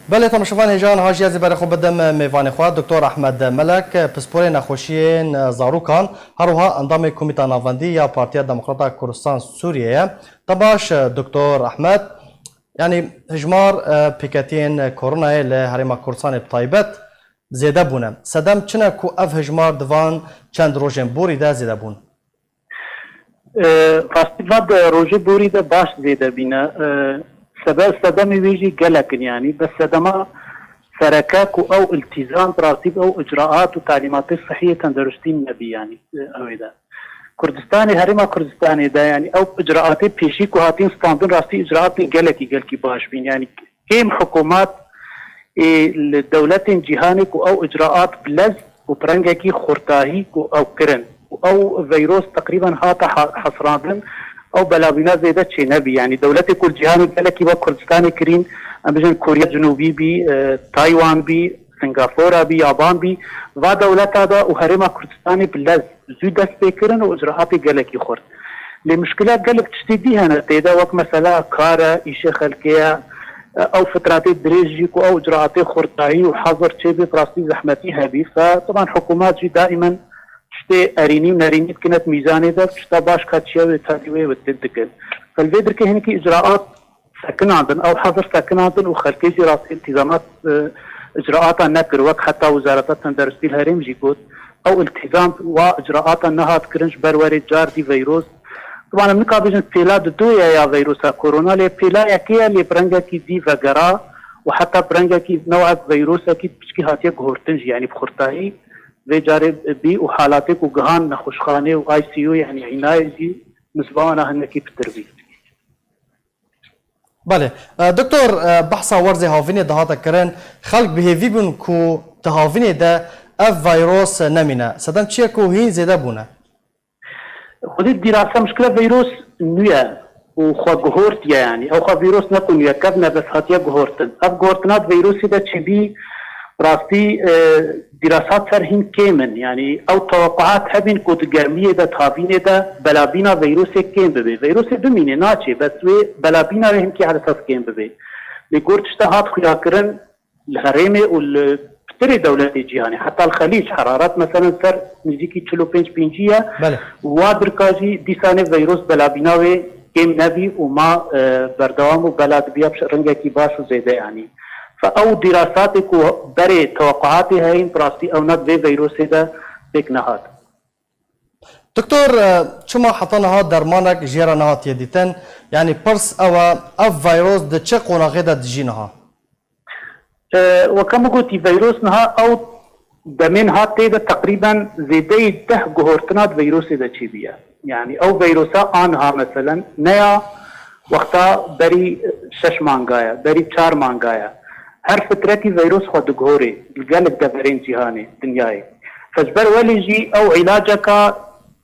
بله تماشاوان هجان هاجی از برای خوب بدم میوان خواد دکتر احمد ملک پسپور نخوشین زاروکان هروها اندام کمیته ناوندی یا پارتی دموکرات کردستان سوریه تباش دکتر احمد يعني هجمار بيكاتين كورونا لهريما كردستان بطيبت زياده بونه سدم چنه كو اف هجمار دوان چند روجن بوري ده زياده بون راستي بعد روجي بوري ده باش زياده بينا سبب سدم ويجي قلق يعني بس سدما سركاك او التزام براتب او اجراءات وتعليمات الصحيه تندرستين نبي يعني اويدا كردستاني هرما كردستاني ده يعني او اجراءات بيشي كوهاتين ستاندون راستي اجراءات قلقي باش بين يعني كيم حكومات الدولة جهاني او اجراءات بلز وبرنجكي خرطاهي او كرن او فيروس تقريبا هاتا حصران او بلابينا زيدا شي نبي يعني دولة كل جهاني قلقي وكردستاني كرين امجن كوريا الجنوبي بي تايوان بي سنغافورة بي يابان بي و دولت هذا وهرما كردستاني بلز زود دست بكرن واجراءات قلقي خورد لمشكلات قلق تشتيدي هنا تيدا وقت مثلا كارا ايشي خلقيا او فترات دريجيكو او اجراءات خرطاهي وحظر تشيبي براستي زحمتي هبي فطبعا حكومات جي دائما تشتي اريني ونريني كانت ميزاني ده تشتا باش كاتشيا وتساوي وتدقل فالفيدر كي هناك اجراءات ساكن عندن او حظر ساكن عندن وخلقي جي راسي التزامات اجراءات النكر وقت حتى وزارة تندرستي الهرم جيكوت او التزام واجراءات انها تكرنش بروري جار دي فيروس طبعا من قابل فيلا دويا يا فيروس كورونا لي فيلا يكيا اللي برنجا كي دي فقرا وحتى برنجا كي نوع فيروس اكيد بشكي هاتيه غورتنج يعني بخرطاهي في جارب بي وحالاتك وجهان نخوشخانه واي سي يو يعني عنايه دي مسبوانا هنكي في التربيه. بله دكتور بحثا ورزي هاوفيني دهاتا كرن خلق بهيفي بون كو تهاوفيني ده اف فيروس نمينا سدم چيه كو هين زيده بونه خذ الدراسه مشكله فيروس نويا وخا جهورت يعني او خا فيروس نكون يكبنا بس هاتيا جهورتن اف جهورتنات فيروس ده تشبي راستي دراسات فرهين كيمن يعني او توقعات هبين كود جرميه ده تهافيني ده بلابينا فيروس كيم ببي فيروس بميني ناتشي بس بلابينا رهم كي على اساس كيم ببي لقورت اشتهات خياكرن الهريمه بتري دولتي جهاني حتى الخليج حرارات مثلا سر نزيكي تشلو بينج بينجية وادركاجي ديساني فيروس بلابيناوي كيم نبي وما بردوام وبلاد بيا بشرنجة باش وزيده يعني فأو دراساتك بري توقعاتي هاي براستي او ند في فيروس ده بيك نهاد دكتور شما حطنا هاد درمانك جيرا نهات يديتن يعني برس او اف فيروس ده چه قناغي ده دجينها وكما قلت فيروس نها او دمين هات تيدا تقريبا زيدي ده جهورتنات فيروس ده تشيبيا يعني او فيروسا انها مثلا نيا وقتا بري 6 مانگايا بري 4 مانگايا هر فترتي فيروس خود جهوري القلب دفرين جهاني دنياي فجبر وليجي او علاجك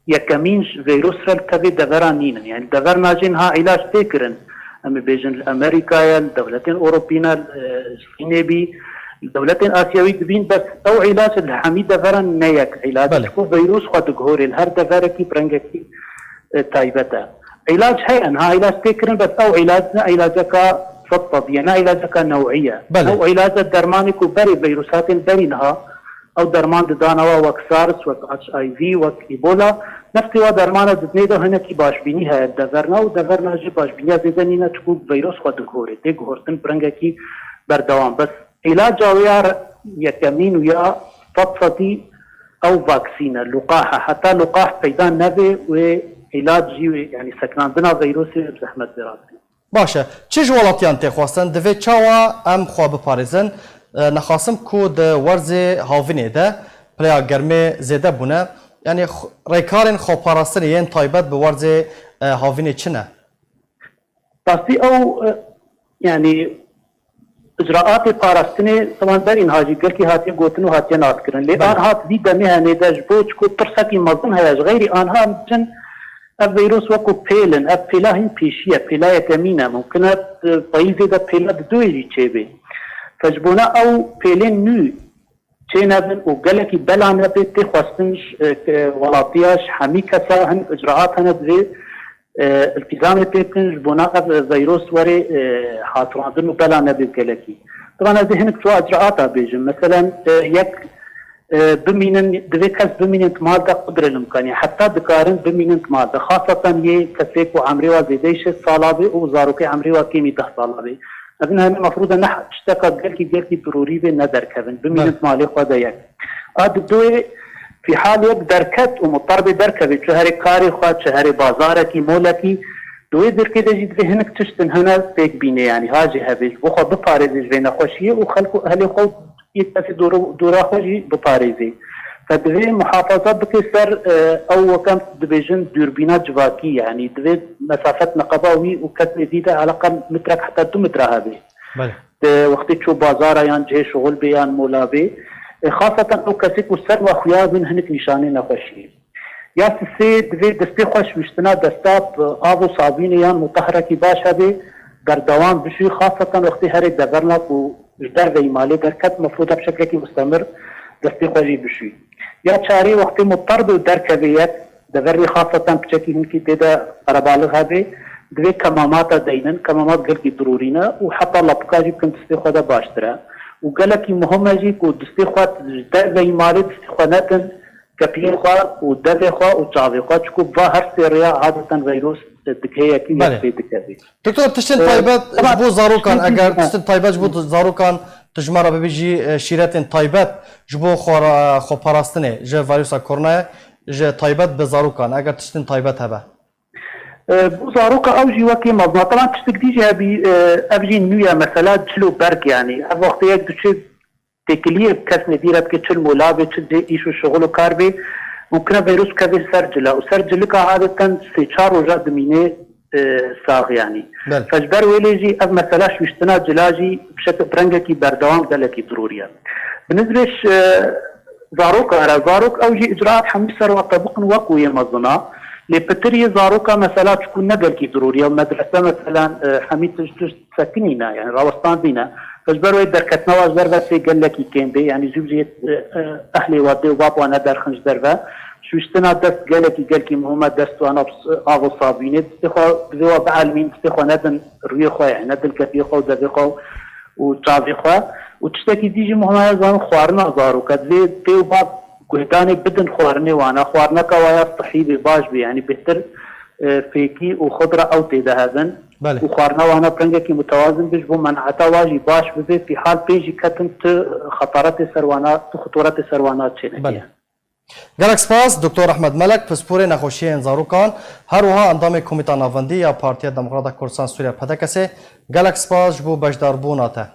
يكمينش فيروس رلتبي دفرانين يعني دفر ناجينها علاج تكرن اما بيجن الامريكا الدولة الاوروبية الصينية الدولة الاسيوية دبين بس او علاج الحميد دفران نيك علاج كو فيروس خود جهوري الهر دفركي برنجكي تايبتا علاج هي انها علاج تكرن بس او علاجك فطب يعني علاجك نوعية او علاج الدرمانك بري فيروسات بري لها او درمان دانوا وك سارس وك اتش اي في وك ايبولا نفس وا درمان دنيدو هنا كي باش بيني ها دفرنا ودفرنا جي باش بيني زيدنينا تكو فيروس خود غوري دي غورتن برنجكي بردوام بس علاج ويا يكمين ويا فطفتي او فاكسينا لقاح حتى لقاح بيدان نبي وعلاج يعني سكنان بنا فيروس بزحمة دراسي باشه چه جوالاتیان تخواستن دوی چاوا ام خواب پاريزن نخواستم كود ورزي هاويني ده بلا گرمه زيده بونه يعني ريكارن خواب پاراستن ين طيبت بورزي هاويني چنه باسي او يعني اجراءات پاراستني طبعا در این هاجي گركي هاتي گوتن و هاتي نات کرن لي آن هات دي دمه نيداج بوچ كو ترسكي مظن هياج غيري آنها ممكن الفيروس وكو بيلن ابيلا هين بيشيا بيلا يتمينا ممكن بايزي دا بيلا دويجي تشيبي فجبونا او بيلين نو تشينابن وقالكي بلا نبي تخواستنش ولاتياش حمي كسا هن اجراءات هن بزي التزام بيكن جبونا فيروس وري حاطراندن وبلا نبي قالكي طبعا هذه هناك شو اجراءاتها بيجم مثلا يك بمينن دوی کس بمینن ماده قدر الامکانی حتی دکارن بمینن ماده خاصة يه كسيك وعمري وزيديش صالابي وزاروكي عمري وكيمي 10 صالابي اذن هم المفروض ان اشتكى قالكي ضروري به ندر كفن بمینن مالي خدا يك اد دوی في حال يك دركت ومضطر بدركبي شهري كاري خا شهري بازاركي مولكي دوی در كده جيت به هنك تشتن هنا تيك بيني يعني هاجي هبيج بخو بفارزيج بين خوشيه وخلقوا اهلي خو يتفي دورا خوشي بفارزي فدوی محافظات بكسر او كم دبيجن دوربينات جواكي يعني دوی مسافه نقباوي وكتب جديده على الاقل مترك حتى 2 متر هذه وقت شو بازار يعني جه شغل بيان مولا بي خاصه او كسيك والسر واخويا من هنك نشاني نخوشي يا سي دوی دستي خوش وشتنا دستاب ابو صابين يعني مطهره كي باش هبي بردوام بشي خاصه وقت هري دبرناك وجدار زي مالي دركت مفروض بشكل مستمر دستي خوشي بشي يا شاري وقت مضطر دركبيات دبري خاصه بشكل هنكي تدا قربالغ هبي دوی كمامات دينن كمامات قلقي ضرورينا وحتى لبقاجي كنت دستي خودا باشترا وقالكي مهمه جي كو دستي خوات جدار زي مالي دستي خواناتن كبير خوا ودبي خوا وشافي خوا تشكو ظاهر سيريا عادة فيروس دكهية كي يكفي دكهي. دكتور تشتن طيبات جبو زاروكان اگر تشتن طيبات جبو زاروكان تجمع بيجي شيراتين طيبات جبو خو باراستنه جا فيروس كورونا جا طيبات بزاروكان اگر تشتن طيبات هبه. بو زاروكا اوجي وكي مضنا طبعا تشتكديجي ابجي نويا مثلا تشلو برك يعني اب وقت يك تشي تكليف كسنه ديرت كتشل مولابه تشدي ايشو شغل وكاربي ممكن فيروس كافي سرجله وسرجلك عاده استشار وجاد مينه ساغ يعني فجبر ويليجي اب مثلا شوشتنا جلاجي بشكل برنجكي بردوام دلكي ضروريه بالنسبه زاروك اوجي اجراءات حمسر وطبق وقويه مظنه لبتري زاروكا مثلا تكون نقل كي ضروريه ومدرسه مثلا حميد تسكنينا يعني راوستان دينا فجبروا دركتنا وزرفة في قال لك كين بي يعني زوجية أهلي ودي وبابا أنا در خنج درفة شو اشتنا دست قال لك مهمة دست وأنا أغو صابيني دستخوا ذو بعلمين دستخوا ندن ريخوا يعني ندن كبيخوا ودبيخوا وشافيخوا وتشتكي ديجي مهمة زان خوارنا زارو كذي تيو باب قهداني بدن خوارني وأنا خوارنا كوايا صحيبي باش بي يعني بهتر فيكي وخضرة أو تيدا هذن وخوارنا وانا برنجكي متوازن بيش بو منعتا واجي باش ببي في حال بيجي كتنت خطرات سروانات چنه گلک سپاس دکتور احمد ملک پسپور نخوشی زاروکان هروها اندام کمیته ناوندی یا پارتی دموکرات کردستان سوریه پدکسه گلک سپاس بو بجدار بوناته